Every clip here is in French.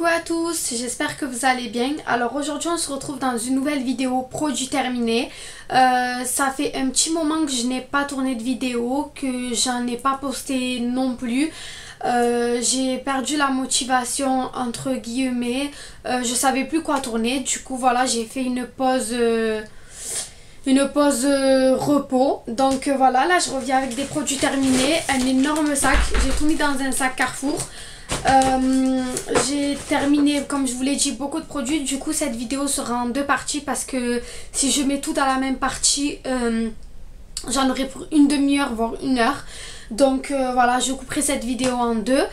Coucou à tous, j'espère que vous allez bien. Alors aujourd'hui on se retrouve dans une nouvelle vidéo produit terminé. Ça fait un petit moment que je n'ai pas tourné de vidéo, que j'en ai pas posté non plus. J'ai perdu la motivation entre guillemets, je savais plus quoi tourner. Du coup voilà, j'ai fait une pause repos. Donc voilà, là je reviens avec des produits terminés, un énorme sac. J'ai tout mis dans un sac Carrefour. J'ai terminé, comme je vous l'ai dit, beaucoup de produits. Du coup cette vidéo sera en deux parties parce que si je mets tout dans la même partie, j'en aurai pour une demi-heure voire une heure. Donc voilà, je couperai cette vidéo en deux.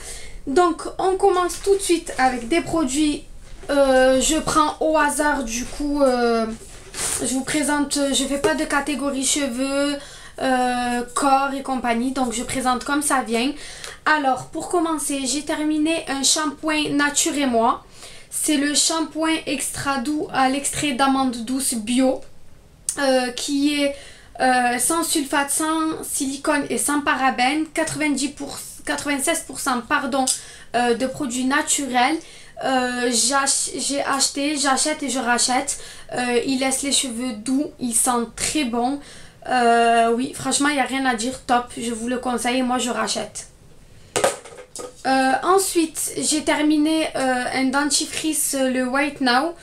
Donc on commence tout de suite avec des produits. Je prends au hasard, du coup je vous présente, je fais pas de catégorie cheveux, corps et compagnie, donc je présente comme ça vient. Alors pour commencer, j'ai terminé un shampoing Nature et Moi. C'est le shampoing extra doux à l'extrait d'amande douce bio, qui est sans sulfate, sans silicone et sans parabènes, 96% pardon, de produits naturels. J'ai acheté, j'achète et je rachète. Il laisse les cheveux doux, il sent très bon. Oui, franchement, il n'y a rien à dire, top, je vous le conseille, moi je rachète. Ensuite, j'ai terminé un dentifrice, le White Now.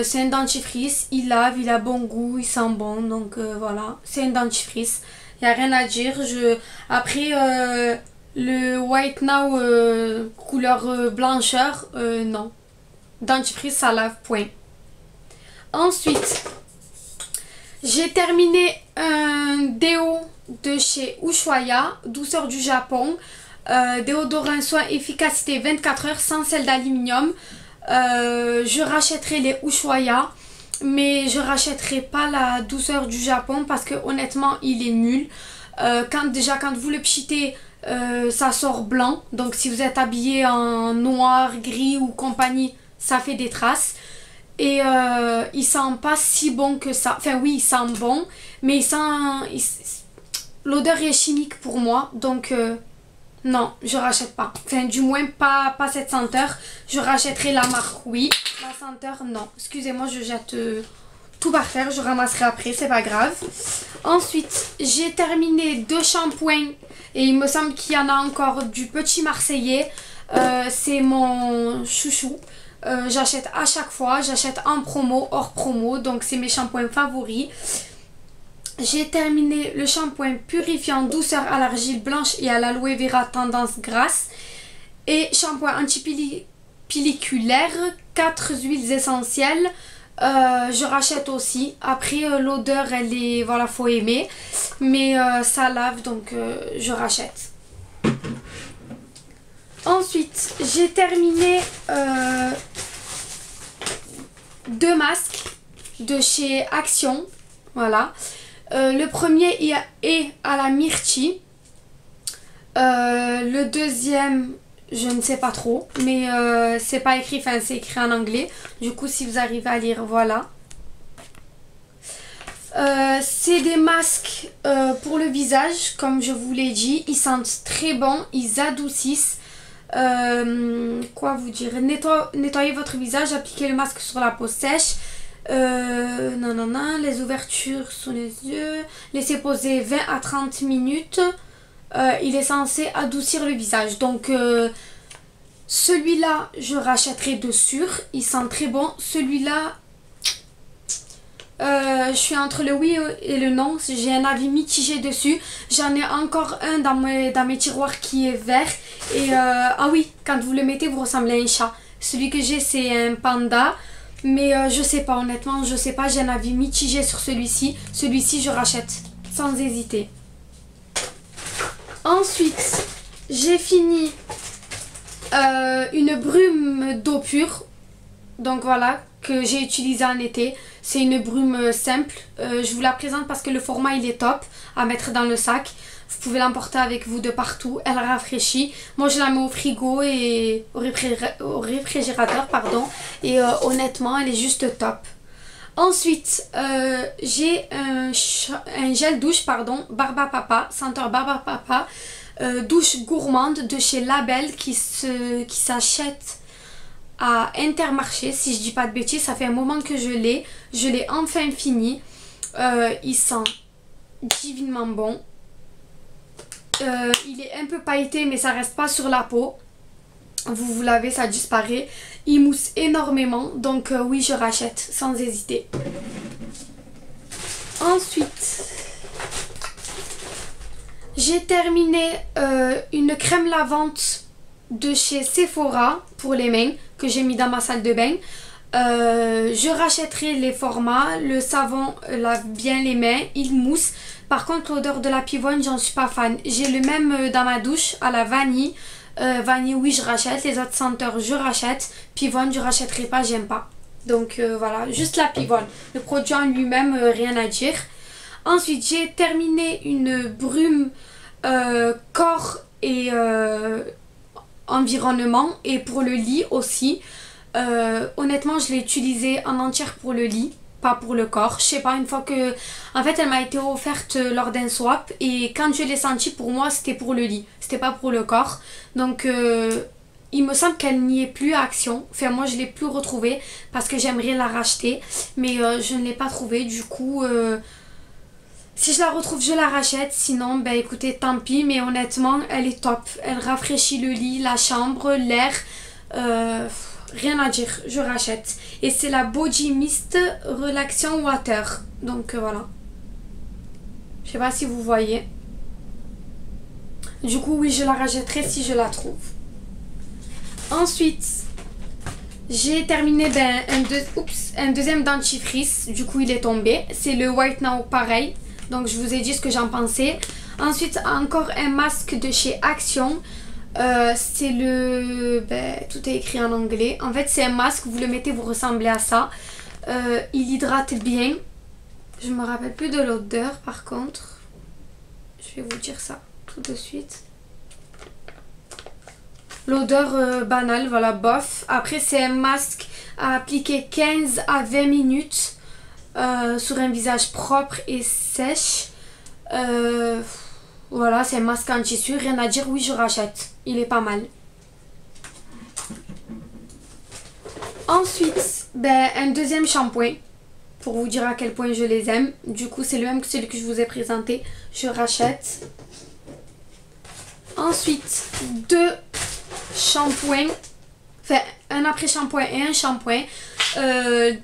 C'est un dentifrice, il lave, il a bon goût, il sent bon, donc voilà, c'est un dentifrice, il n'y a rien à dire. Après, le White Now couleur blancheur, non. Dentifrice, ça lave, point. Ensuite, j'ai terminé un déo de chez Ushuaïa, douceur du Japon. Déodorant soin efficacité 24 heures sans sel d'aluminium. Je rachèterai les Ushuaïa, mais je rachèterai pas la douceur du Japon parce que honnêtement il est nul. Quand vous le pchitez, ça sort blanc, donc si vous êtes habillé en noir, gris ou compagnie, ça fait des traces. Et il sent pas si bon que ça. Enfin oui, il sent bon, mais l'odeur est chimique pour moi, donc non, je rachète pas. Enfin, du moins pas cette senteur. Je rachèterai la marque, oui. La senteur, non. Excusez-moi, je jette tout par terre. Je ramasserai après, c'est pas grave. Ensuite, j'ai terminé deux shampoings. Et il me semble qu'il y en a encore du Petit Marseillais. C'est mon chouchou. J'achète à chaque fois. J'achète en promo, hors promo. Donc, c'est mes shampoings favoris. J'ai terminé le shampoing purifiant douceur à l'argile blanche et à l'aloe vera tendance grasse. Et shampoing antipelliculaire, 4 huiles essentielles. Je rachète aussi. Après l'odeur elle est, voilà, faut aimer. Mais ça lave, donc je rachète. Ensuite j'ai terminé deux masques de chez Action. Voilà. Le premier est à la myrtille. Le deuxième, je ne sais pas trop, mais c'est pas écrit, enfin c'est écrit en anglais. Du coup, si vous arrivez à lire, voilà. C'est des masques pour le visage, comme je vous l'ai dit. Ils sentent très bon, ils adoucissent. Quoi vous dire? Nettoyez votre visage, appliquez le masque sur la peau sèche. Les ouvertures sous les yeux, laissez poser 20 à 30 minutes. Il est censé adoucir le visage, donc celui-là je rachèterai de sûr, il sent très bon. Celui-là je suis entre le oui et le non, j'ai un avis mitigé dessus. J'en ai encore un dans mes tiroirs qui est vert et ah oui, quand vous le mettez vous ressemblez à un chat. Celui que j'ai c'est un panda. Mais je sais pas, honnêtement, je sais pas, j'ai un avis mitigé sur celui-ci. Celui-ci, je rachète, sans hésiter. Ensuite, j'ai fini une brume d'eau pure. Donc voilà, que j'ai utilisée en été. C'est une brume simple. Je vous la présente parce que le format, il est top à mettre dans le sac. Vous pouvez l'emporter avec vous de partout, elle rafraîchit. Moi je la mets au frigo et au réfrigérateur, pardon. Et honnêtement elle est juste top. Ensuite j'ai un gel douche, pardon, Barba Papa, senteur Barba Papa, douche gourmande de chez Label qui s'achète à Intermarché, si je dis pas de bêtises. Ça fait un moment que je l'ai. Je l'ai enfin fini. Il sent divinement bon. Il est un peu pailleté, mais ça reste pas sur la peau. Vous lavez, ça disparaît. Il mousse énormément, donc oui, je rachète sans hésiter. Ensuite, j'ai terminé une crème lavante de chez Sephora pour les mains que j'ai mis dans ma salle de bain. Je rachèterai les formats. Le savon lave bien les mains, il mousse. Par contre, l'odeur de la pivoine, j'en suis pas fan. J'ai le même dans ma douche à la vanille. Vanille, oui, je rachète. Les autres senteurs, je rachète. Pivoine, je rachèterai pas, j'aime pas. Donc voilà, juste la pivoine. Le produit en lui-même, rien à dire. Ensuite, j'ai terminé une brume corps et environnement. Et pour le lit aussi. Honnêtement, je l'ai utilisée en entière pour le lit. Pas pour le corps, je sais pas, une fois que... En fait, elle m'a été offerte lors d'un swap. Et quand je l'ai sentie, pour moi, c'était pour le lit. C'était pas pour le corps. Donc, il me semble qu'elle n'y est plus à Action. Enfin, moi, je l'ai plus retrouvée. Parce que j'aimerais la racheter. Mais je ne l'ai pas trouvée. Du coup, si je la retrouve, je la rachète. Sinon, ben écoutez, tant pis. Mais honnêtement, elle est top. Elle rafraîchit le lit, la chambre, l'air. Rien à dire, je rachète. Et c'est la Body Mist Relaxation Water. Donc voilà. Je sais pas si vous voyez. Du coup, oui, je la rachèterai si je la trouve. Ensuite, j'ai terminé un deuxième dentifrice. Du coup, il est tombé. C'est le White Now, pareil. Donc, je vous ai dit ce que j'en pensais. Ensuite, encore un masque de chez Action. C'est le... tout est écrit en anglais. En fait, c'est un masque, vous le mettez, vous ressemblez à ça. Il hydrate bien. Je me rappelle plus de l'odeur, par contre. Je vais vous dire ça tout de suite. L'odeur banale, voilà, bof. Après, c'est un masque à appliquer 15 à 20 minutes sur un visage propre et sèche. Voilà, c'est un masque en tissu, rien à dire, oui, je rachète. Il est pas mal. Ensuite, un deuxième shampoing. Pour vous dire à quel point je les aime. Du coup, c'est le même que celui que je vous ai présenté. Je rachète. Ensuite, deux shampoings. Enfin, un après-shampoing et un shampoing.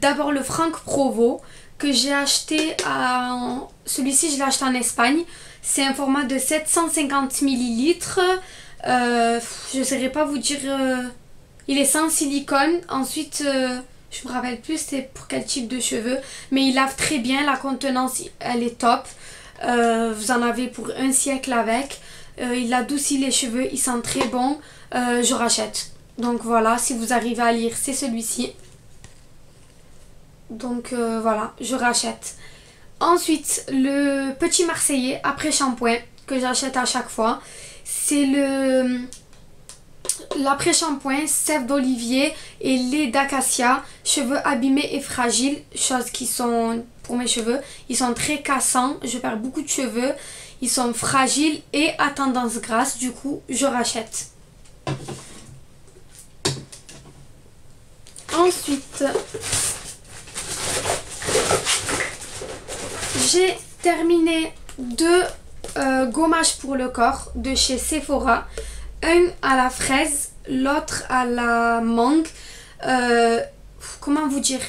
D'abord le Franck Provo que j'ai acheté à... Celui-ci, je l'ai acheté en Espagne. C'est un format de 750 ml. Je ne saurais pas vous dire... il est sans silicone. Ensuite, je me rappelle plus c'est pour quel type de cheveux. Mais il lave très bien. La contenance, elle est top. Vous en avez pour un siècle avec. Il adoucit les cheveux. Il sent très bon. Je rachète. Donc voilà, si vous arrivez à lire, c'est celui-ci. Donc voilà, je rachète. Ensuite, le petit Marseillais après shampoing que j'achète à chaque fois. C'est l'après-shampoing sève d'olivier et lait d'acacia. Cheveux abîmés et fragiles. Chose qui sont, pour mes cheveux, ils sont très cassants. Je perds beaucoup de cheveux. Ils sont fragiles et à tendance grasse. Du coup, je rachète. Ensuite, j'ai terminé deux gommages pour le corps de chez Sephora. Un à la fraise, l'autre à la mangue. Comment vous dire,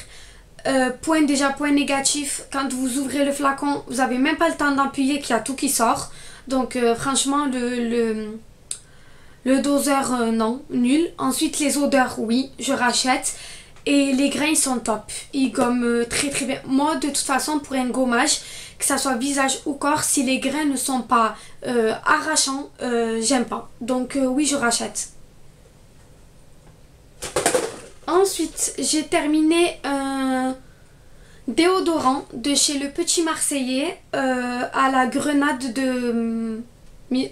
point négatif, quand vous ouvrez le flacon, vous n'avez même pas le temps d'appuyer qu'il y a tout qui sort. Donc franchement, le doseur, non, nul. Ensuite, les odeurs, oui, je rachète. Et les grains, ils sont top. Ils gomment très très bien. Moi, de toute façon, pour un gommage, que ça soit visage ou corps, si les grains ne sont pas arrachants, j'aime pas. Donc oui, je rachète. Ensuite, j'ai terminé un déodorant de chez le Petit Marseillais à la grenade de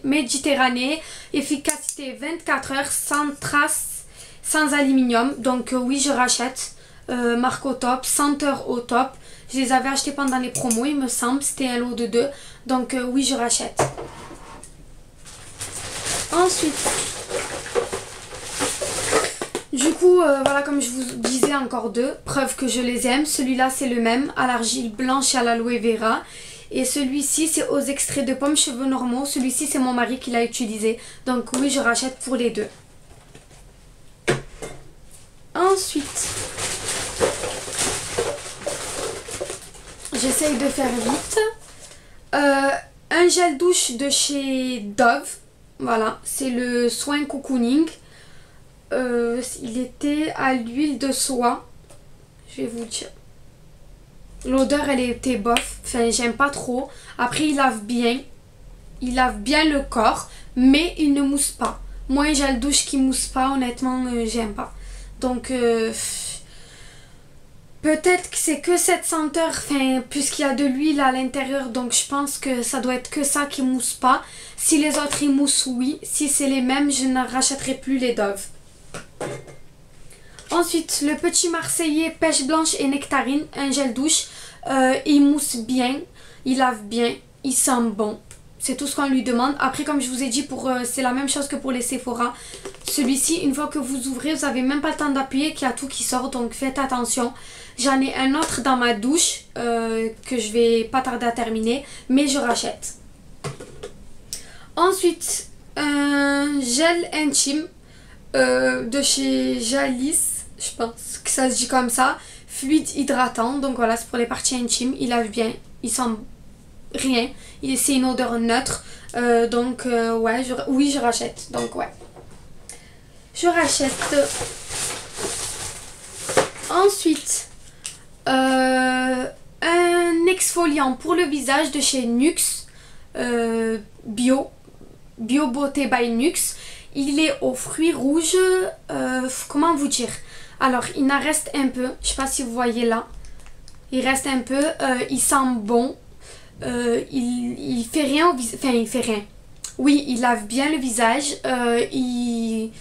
Méditerranée. Efficacité 24 heures, sans trace, sans aluminium. Donc oui, je rachète. Marque au top, senteur au top. Je les avais achetés pendant les promos, il me semble. C'était un lot de 2. Donc oui, je rachète. Ensuite, Du coup, voilà, comme je vous disais, encore deux. Preuve que je les aime. Celui-là, c'est le même, à l'argile blanche et à l'aloe vera. Et celui-ci, c'est aux extraits de pommes, cheveux normaux. Celui-ci, c'est mon mari qui l'a utilisé. Donc oui, je rachète pour les deux. Ensuite, j'essaye de faire vite. Un gel douche de chez Dove. Voilà, c'est le soin cocooning. Il était à l'huile de soie. Je vais vous dire. L'odeur, elle était bof. Enfin, j'aime pas trop. Après, il lave bien. Il lave bien le corps. Mais il ne mousse pas. Moi, un gel douche qui mousse pas, honnêtement, j'aime pas. Donc, peut-être que c'est que cette senteur. Enfin, puisqu'il y a de l'huile à l'intérieur. Donc, je pense que ça doit être que ça qui mousse pas. Si les autres, ils moussent, oui. Si c'est les mêmes, je ne rachèterai plus les Dove. Ensuite, le petit Marseillais pêche blanche et nectarine, un gel douche. Il mousse bien, il lave bien, il sent bon. C'est tout ce qu'on lui demande. Après, comme je vous ai dit, c'est la même chose que pour les Sephora. Celui-ci, une fois que vous ouvrez, vous n'avez même pas le temps d'appuyer qu'il y a tout qui sort. Donc faites attention. J'en ai un autre dans ma douche que je vais pas tarder à terminer. Mais je rachète. Ensuite, un gel intime de chez Jalis. Je pense que ça se dit comme ça. Fluide hydratant. Donc voilà, c'est pour les parties intimes. Il lave bien. Il sent rien. C'est une odeur neutre. Ouais, oui, je rachète. Donc ouais. Je rachète. Ensuite, un exfoliant pour le visage de chez Nuxe. Bio Beauté by Nuxe. Il est aux fruits rouges. Comment vous dire? Alors, il en reste un peu. Je sais pas si vous voyez là. Il reste un peu. Il sent bon. Il fait rien au visage. Enfin, il fait rien. Oui, il lave bien le visage. Il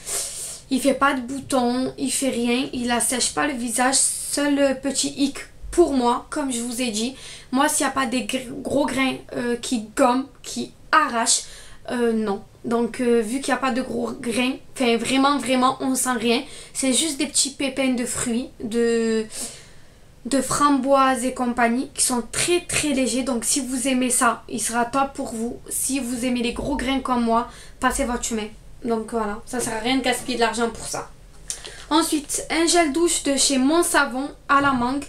fait pas de boutons. Il fait rien. Il assèche pas le visage. Seul petit hic pour moi, comme je vous ai dit. Moi, s'il n'y a pas des gros grains qui gomment, qui arrachent, non. Donc vu qu'il n'y a pas de gros grains, enfin vraiment on sent rien. C'est juste des petits pépins de fruits, de framboises et compagnie qui sont très légers. Donc si vous aimez ça, il sera top pour vous. Si vous aimez les gros grains comme moi, passez votre chemin. Donc voilà, ça sert à rien de gaspiller de l'argent pour ça. Ensuite, un gel douche de chez Mon Savon à la mangue.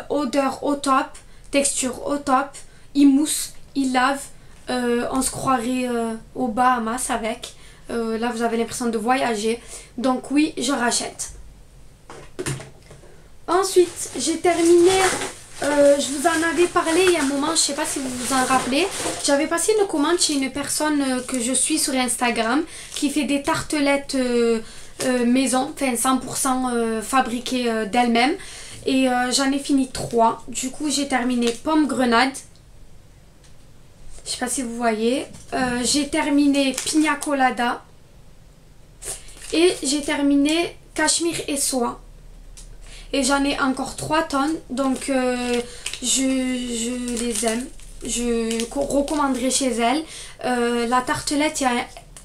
Odeur au top, texture au top, il mousse, il lave. On se croirait aux Bahamas avec. Là, vous avez l'impression de voyager. Donc oui, je rachète. Ensuite, j'ai terminé. Je vous en avais parlé il y a un moment, je sais pas si vous vous en rappelez. J'avais passé une commande chez une personne que je suis sur Instagram qui fait des tartelettes maison, enfin 100% fabriquées d'elle-même. Et j'en ai fini 3. Du coup, j'ai terminé pomme grenade. Je sais pas si vous voyez. J'ai terminé Pina Colada. Et j'ai terminé Cachemire et soie. Et j'en ai encore 3 tonnes. Donc je les aime. Je recommanderai chez elle. La tartelette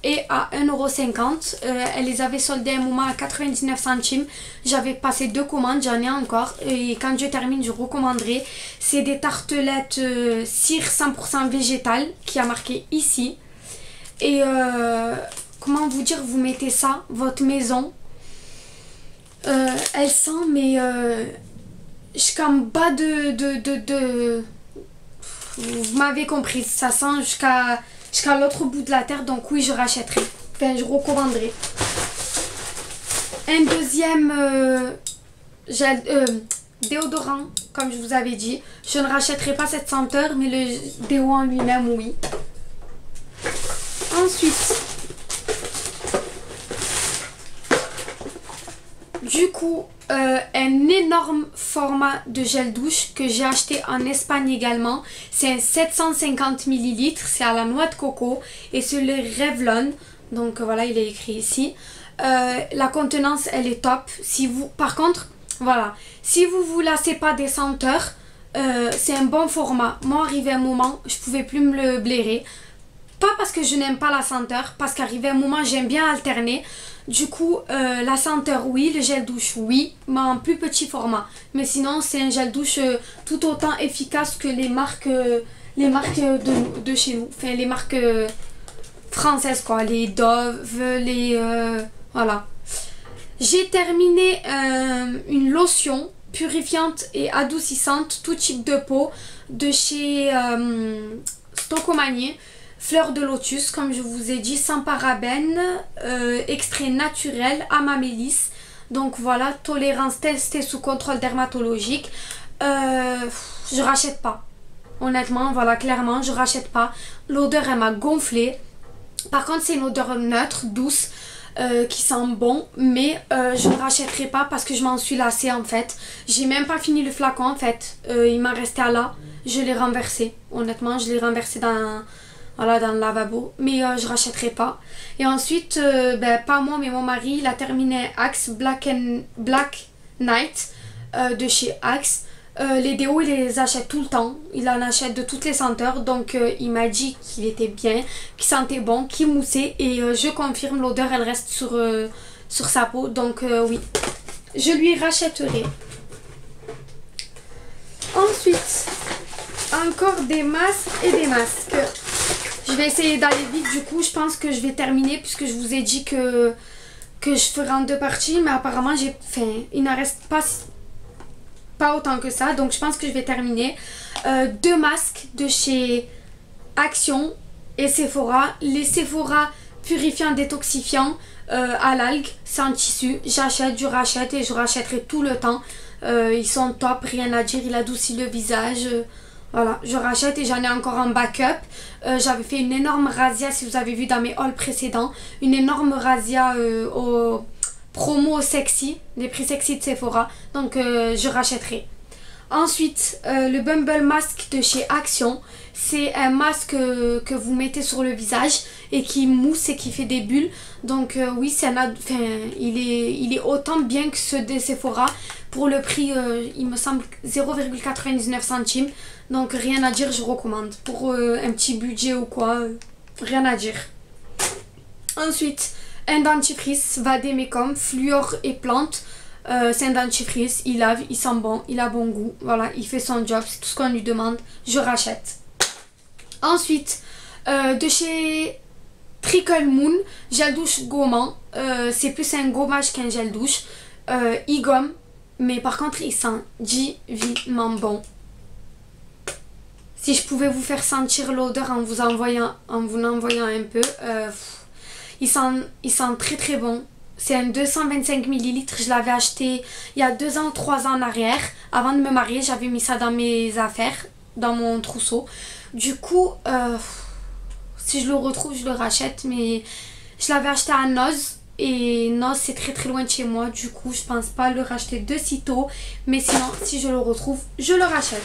est à 1,50 €. Elle les avait soldées à un moment à 99 centimes. J'avais passé 2 commandes, j'en ai encore. Et quand je termine, je recommanderai. C'est des tartelettes cire 100% végétale qui a marqué ici. Et comment vous dire, vous mettez ça, votre maison. Elle sent, mais jusqu'en bas vous m'avez compris, ça sent jusqu'à l'autre bout de la terre. Donc oui, je rachèterai. Enfin, je recommanderai. Un deuxième déodorant, comme je vous avais dit. Je ne rachèterai pas cette senteur, mais le déo en lui-même, oui. Ensuite, du coup, un énorme format de gel douche que j'ai acheté en Espagne également. C'est un 750 ml, c'est à la noix de coco et c'est le Revlon. Donc voilà, il est écrit ici. La contenance, elle est top. Par contre, voilà, si vous vous lassez pas des senteurs, c'est un bon format. Moi, arrivé un moment, je pouvais plus me le blairer. Pas parce que je n'aime pas la senteur, parce qu'arrivé un moment j'aime bien alterner. Du coup, la senteur oui, le gel douche oui, mais en plus petit format. Mais sinon, c'est un gel douche tout autant efficace que les marques de chez nous. Enfin, les marques françaises quoi, les Dove, les... voilà. J'ai terminé une lotion purifiante et adoucissante, tout type de peau, de chez Stocomanie. Fleur de lotus, comme je vous ai dit, sans parabènes, extrait naturel, amamélis. Donc voilà, tolérance testée sous contrôle dermatologique. Je rachète pas. Honnêtement, voilà, clairement, je rachète pas. L'odeur, elle m'a gonflé. Par contre, c'est une odeur neutre, douce, qui sent bon. Mais je ne rachèterai pas parce que je m'en suis lassée en fait. J'ai même pas fini le flacon en fait. Il m'a resté à là. Je l'ai renversé. Honnêtement, je l'ai renversé dans... Voilà, dans le lavabo, mais je rachèterai pas. Et ensuite, pas moi, mais mon mari, il a terminé Axe Black Night de chez Axe. Les déos, il les achète tout le temps. Il en achète de toutes les senteurs. Donc, il m'a dit qu'il était bien, qu'il sentait bon, qu'il moussait. Et je confirme, l'odeur, elle reste sur sa peau. Donc, oui, je lui rachèterai. Ensuite, encore des masques et des masques. Je vais essayer d'aller vite, du coup je pense que je vais terminer puisque je vous ai dit que je ferai en 2 parties, mais apparemment il ne reste pas autant que ça, donc je pense que je vais terminer. 2 masques de chez Action et Sephora, les Sephora purifiants détoxifiants à l'algue, sans tissu. J'achète, je rachète et je rachèterai tout le temps. Ils sont top, rien à dire, il adoucit le visage. Voilà, je rachète et j'en ai encore en backup. J'avais fait une énorme razzia, si vous avez vu dans mes hauls précédents. Une énorme razzia au promo sexy, les prix sexy de Sephora. Donc je rachèterai. Ensuite, le Bumble Mask de chez Action. C'est un masque que vous mettez sur le visage et qui mousse et qui fait des bulles. Donc oui, il est autant bien que ceux de Sephora. Pour le prix, il me semble 0,99 centimes. Donc rien à dire, je recommande. Pour un petit budget ou quoi, rien à dire. Ensuite, un dentifrice Vademecum, fluor et plante. C'est un dentifrice, il lave, il sent bon, il a bon goût. Voilà, il fait son job, c'est tout ce qu'on lui demande. Je rachète. Ensuite, de chez Trickle Moon, gel douche gommant. C'est plus un gommage qu'un gel douche. Il gomme, mais par contre, il sent divinement bon. Si je pouvais vous faire sentir l'odeur en vous envoyant un peu, il sent très très bon. C'est un 225 ml, je l'avais acheté il y a 2 ans ou 3 ans en arrière. Avant de me marier, j'avais mis ça dans mes affaires, dans mon trousseau. Du coup, si je le retrouve, je le rachète. Mais je l'avais acheté à Noz. Et Noz, c'est très très loin de chez moi. Du coup, je pense pas le racheter de sitôt. Mais sinon, si je le retrouve, je le rachète.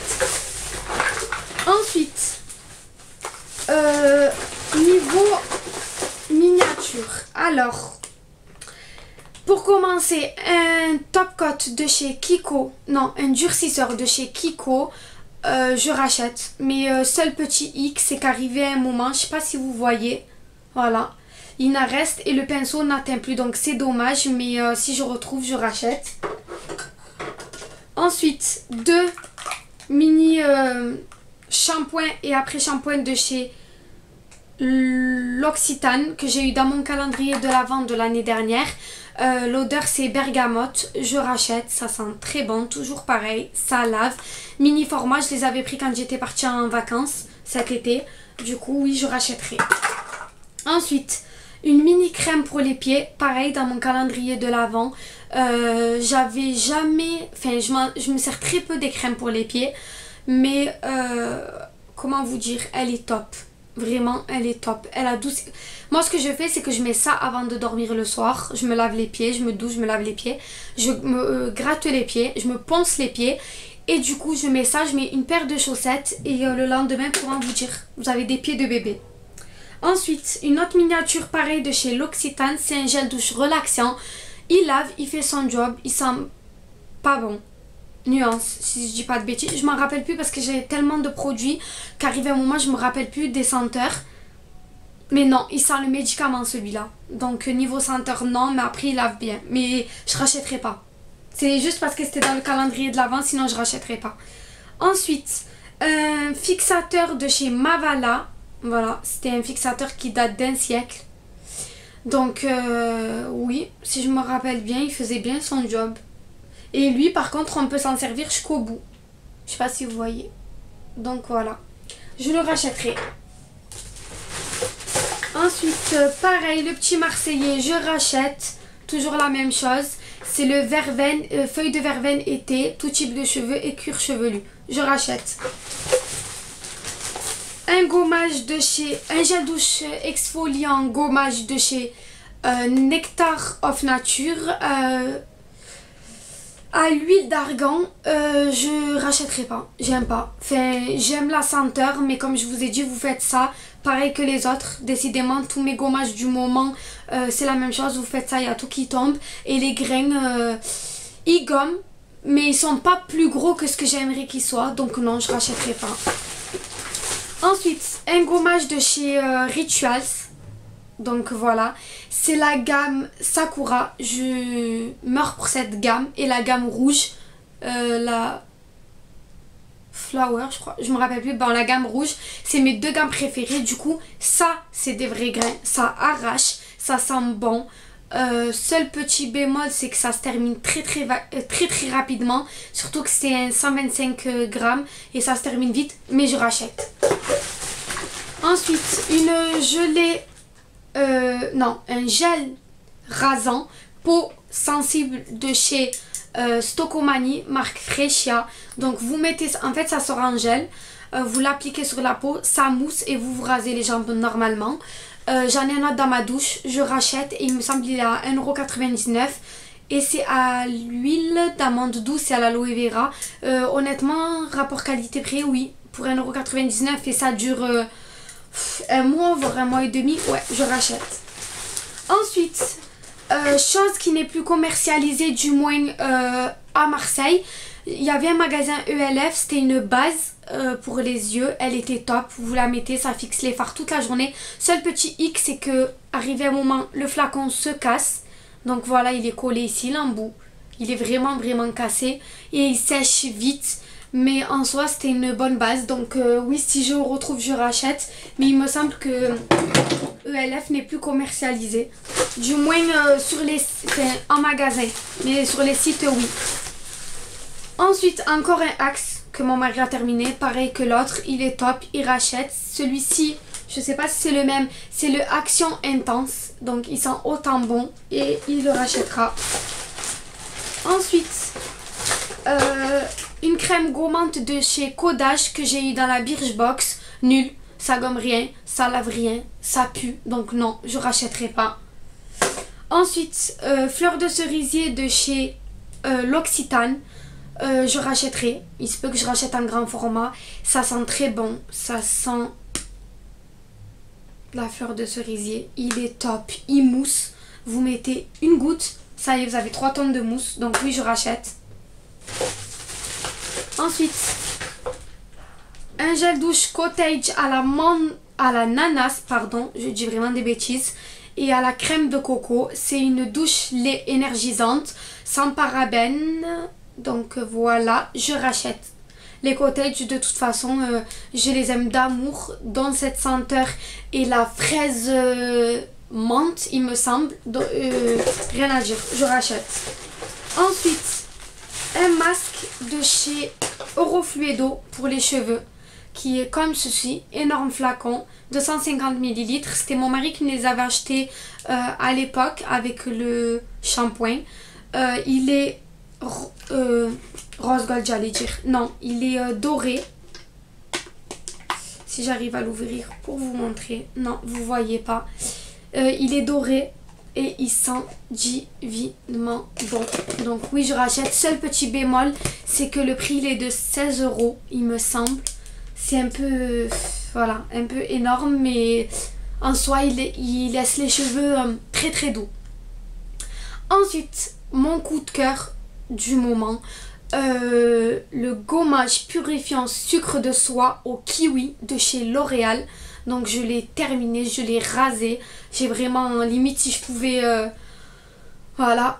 Ensuite, niveau miniature. Alors, pour commencer, un top coat de chez Kiko. Non, un durcisseur de chez Kiko. Je rachète. Mais seul petit hic, c'est qu'arrivé à un moment, je sais pas si vous voyez. Voilà. Il en reste et le pinceau n'atteint plus. Donc c'est dommage. Mais si je retrouve, je rachète. Ensuite, 2 mini shampoing et après shampoing de chez L'Occitane que j'ai eu dans mon calendrier de l'Avent de l'année dernière. L'odeur c'est bergamote, je rachète, ça sent très bon, toujours pareil, ça lave. Mini format, je les avais pris quand j'étais partie en vacances cet été, du coup oui je rachèterai. Ensuite, une mini crème pour les pieds, pareil dans mon calendrier de l'Avent. J'avais jamais, je me sers très peu des crèmes pour les pieds. Mais comment vous dire, elle est top. Vraiment, elle est top. Elle a douce. Moi, ce que je fais, c'est que je mets ça avant de dormir le soir. Je me lave les pieds, je me douche, je me lave les pieds. Je me gratte les pieds, je me ponce les pieds. Et du coup, je mets ça, je mets une paire de chaussettes. Et le lendemain, comment vous dire, vous avez des pieds de bébé. Ensuite, une autre miniature pareille de chez L'Occitane. C'est un gel douche relaxant. Il lave, il fait son job. Il sent pas bon. Nuance, si je dis pas de bêtises. Je m'en rappelle plus parce que j'ai tellement de produits qu'arrivé un moment je me rappelle plus des senteurs. Mais non, il sent le médicament celui-là. Donc niveau senteur non, mais après il lave bien. Mais je rachèterai pas. C'est juste parce que c'était dans le calendrier de l'avant, sinon je rachèterai pas. Ensuite, un fixateur de chez Mavala. Voilà, c'était un fixateur qui date d'1 siècle. Donc oui, si je me rappelle bien, il faisait bien son job. Et lui par contre, on peut s'en servir jusqu'au bout. Je sais pas si vous voyez. Donc voilà, je le rachèterai. Ensuite, pareil, le petit Marseillais, je rachète. Toujours la même chose. C'est le verveine, feuille de verveine été, tout type de cheveux et cuir chevelu. Je rachète. Un gommage de chez... Un gel douche exfoliant gommage de chez Nectar of Nature. À l'huile d'argan, je rachèterai pas. J'aime pas. Enfin, j'aime la senteur, mais comme je vous ai dit, vous faites ça. Pareil que les autres. Décidément, tous mes gommages du moment, c'est la même chose. Vous faites ça, il y a tout qui tombe. Et les grains, ils gomment. Mais ils sont pas plus gros que ce que j'aimerais qu'ils soient. Donc non, je rachèterai pas. Ensuite, un gommage de chez Rituals. Donc voilà, c'est la gamme Sakura. Je meurs pour cette gamme. Et la gamme rouge, la Flower, je crois, je me rappelle plus. Bon, la gamme rouge, c'est mes deux gammes préférées. Du coup, ça, c'est des vrais grains. Ça arrache, ça sent bon. Seul petit bémol, c'est que ça se termine très rapidement. Surtout que c'est un 125 grammes et ça se termine vite. Mais je rachète. Ensuite, une gelée... non, un gel rasant peau sensible de chez Stocomanie, marque Fresia. Donc vous mettez, en fait ça sort en gel, vous l'appliquez sur la peau, ça mousse et vous vous rasez les jambes normalement. J'en ai un autre dans ma douche, je rachète et il me semble qu'il est à 1,99 € et c'est à l'huile d'amande douce et à l'aloe vera. Honnêtement, rapport qualité-prix, oui, pour 1,99 € et ça dure... un mois, voire un mois et demi, ouais, je rachète. Ensuite, chose qui n'est plus commercialisée, du moins à Marseille. Il y avait un magasin ELF, c'était une base pour les yeux, elle était top. Vous la mettez, ça fixe les fards toute la journée. Seul petit hic, c'est que arrivé un moment, le flacon se casse. Donc voilà, il est collé ici, l'embout. Il est vraiment cassé et il sèche vite. Mais en soi, c'était une bonne base. Donc oui, si je le retrouve, je rachète. Mais il me semble que ELF n'est plus commercialisé. Du moins sur les, en magasin. Mais sur les sites, oui. Ensuite, encore un axe que mon mari a terminé. Pareil que l'autre, il est top, il rachète. Celui-ci, je sais pas si c'est le même. C'est le Action Intense. Donc il sent autant bon. Et il le rachètera. Ensuite... une crème gommante de chez Codage que j'ai eu dans la Birchbox. Nul, ça gomme rien, ça lave rien, ça pue. Donc non, je rachèterai pas. Ensuite, fleur de cerisier de chez L'Occitane. Je rachèterai. Il se peut que je rachète en grand format. Ça sent très bon. Ça sent la fleur de cerisier. Il est top. Il mousse. Vous mettez une goutte. Ça y est, vous avez 3 tonnes de mousse. Donc oui, je rachète. Ensuite, un gel douche Cottage à l'ananas, pardon, je dis vraiment des bêtises, et à la crème de coco. C'est une douche lait énergisante, sans parabènes. Donc voilà, je rachète. Les Cottage, de toute façon, je les aime d'amour, dans cette senteur et la fraise menthe, il me semble. Donc, rien à dire, je rachète. Ensuite, un masque de chez Eurofluido pour les cheveux qui est comme ceci, énorme flacon, 250 ml. C'était mon mari qui me les avait achetés à l'époque avec le shampoing. Il est rose gold, j'allais dire. Non, il est doré. Si j'arrive à l'ouvrir pour vous montrer. Non, vous voyez pas. Il est doré. Et il sent divinement bon. Donc oui, je rachète. Seul petit bémol, c'est que le prix il est de 16 €, il me semble. C'est un peu, voilà, un peu énorme, mais en soi, il laisse les cheveux très doux. Ensuite, mon coup de cœur du moment, le gommage purifiant sucre de soie au kiwi de chez L'Oréal. Donc je l'ai terminé, je l'ai rasé. J'ai vraiment limite si je pouvais... voilà,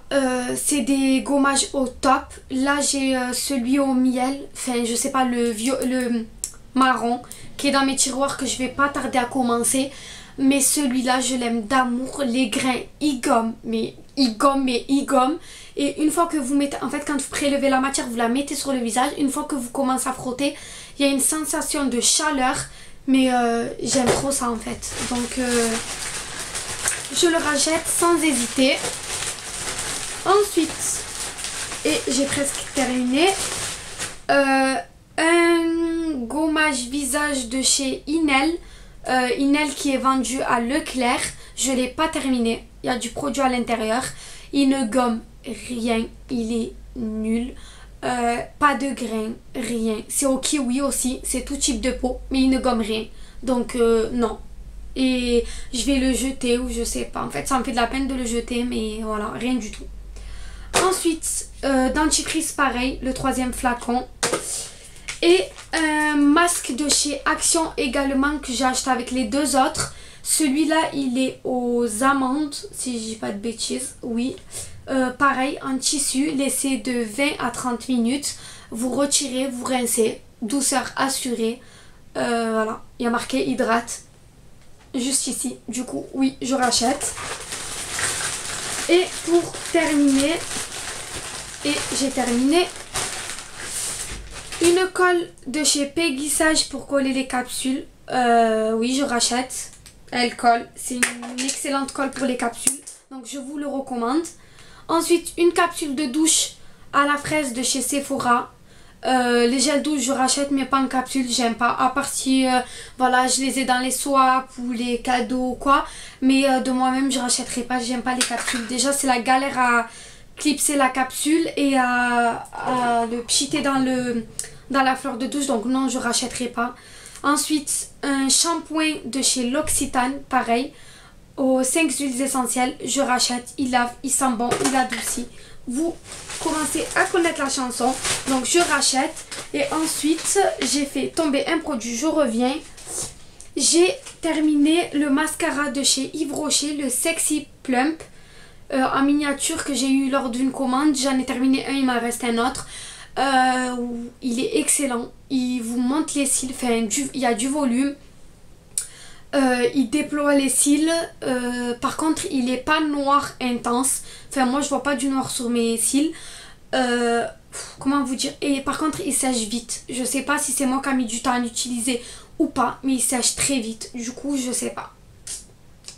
c'est des gommages au top. Là j'ai celui au miel, enfin je sais pas, le marron qui est dans mes tiroirs que je vais pas tarder à commencer. Mais celui-là je l'aime d'amour. Les grains ils gomment, mais ils gomment. Et une fois que vous mettez, en fait quand vous prélevez la matière, vous la mettez sur le visage. Une fois que vous commencez à frotter, il y a une sensation de chaleur. Mais j'aime trop ça en fait. Donc je le rachète sans hésiter. Ensuite, et j'ai presque terminé, un gommage visage de chez Inel. Inel qui est vendu à Leclerc. Je ne l'ai pas terminé. Il y a du produit à l'intérieur. Il ne gomme rien. Il est nul. Pas de grains, rien. C'est au kiwi aussi. C'est tout type de peau. Mais il ne gomme rien. Donc non. Et je vais le jeter ou je sais pas. En fait, ça me fait de la peine de le jeter. Mais voilà, rien du tout. Ensuite, dentifrice pareil, le 3e flacon. Et un masque de chez Action également que j'ai acheté avec les 2 autres. Celui-là, il est aux amandes, si je dis pas de bêtises. Oui. Pareil, en tissu, laissez de 20 à 30 minutes. Vous retirez, vous rincez. Douceur assurée. Voilà, il y a marqué hydrate. Juste ici. Du coup, oui, je rachète. Et pour terminer, et j'ai terminé, une colle de chez Peggy Sage pour coller les capsules. Oui, je rachète. Elle colle. C'est une excellente colle pour les capsules. Donc, je vous le recommande. Ensuite, une capsule de douche à la fraise de chez Sephora. Les gels douche, je rachète, mais pas en capsule. J'aime pas. À part si, voilà, je les ai dans les swaps ou les cadeaux ou quoi. Mais de moi-même, je rachèterai pas. J'aime pas les capsules. Déjà, c'est la galère à clipser la capsule et à le pchiter dans la fleur de douche. Donc non, je rachèterai pas. Ensuite, un shampoing de chez L'Occitane, pareil, aux 5 huiles essentielles. Je rachète, il lave, il sent bon, il adoucit. Vous commencez à connaître la chanson. Donc je rachète. Et ensuite, j'ai fait tomber un produit. Je reviens. J'ai terminé le mascara de chez Yves Rocher, le Sexy Plump. En miniature que j'ai eu lors d'une commande. J'en ai terminé un, il m'en reste un autre. Il est excellent. Il vous monte les cils. Enfin, il y a du volume. Il déploie les cils. Par contre, il n'est pas noir intense. Enfin, moi, je vois pas du noir sur mes cils. Comment vous dire? Et par contre, il sèche vite. Je sais pas si c'est moi qui a mis du temps à l'utiliser ou pas. Mais il sèche très vite. Du coup, je sais pas.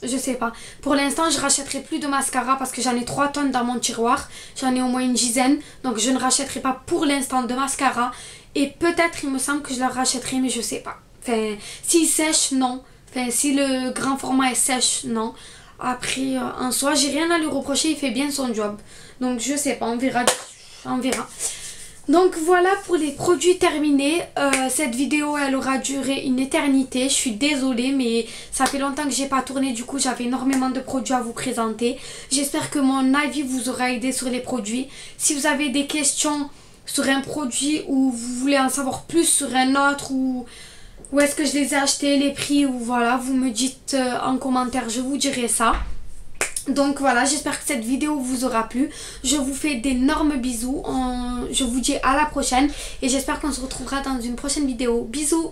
Je sais pas. Pour l'instant, je rachèterai plus de mascara parce que j'en ai 3 tonnes dans mon tiroir. J'en ai au moins une dizaine. Donc, je ne rachèterai pas pour l'instant de mascara. Et peut-être, il me semble que je la rachèterai, mais je sais pas. Enfin, s'il sèche, non. Enfin, si le grand format est sèche, non. Après, en soi, j'ai rien à lui reprocher. Il fait bien son job. Donc, je sais pas. On verra. On verra. Donc voilà pour les produits terminés. Cette vidéo elle aura duré une éternité. Je suis désolée mais ça fait longtemps que j'ai pas tourné. Du coup j'avais énormément de produits à vous présenter. J'espère que mon avis vous aura aidé sur les produits. Si vous avez des questions sur un produit ou vous voulez en savoir plus sur un autre ou où est-ce que je les ai achetés, les prix ou voilà, vous me dites en commentaire, je vous dirai ça. Donc voilà, j'espère que cette vidéo vous aura plu. Je vous fais d'énormes bisous. Je vous dis à la prochaine. Et j'espère qu'on se retrouvera dans une prochaine vidéo. Bisous!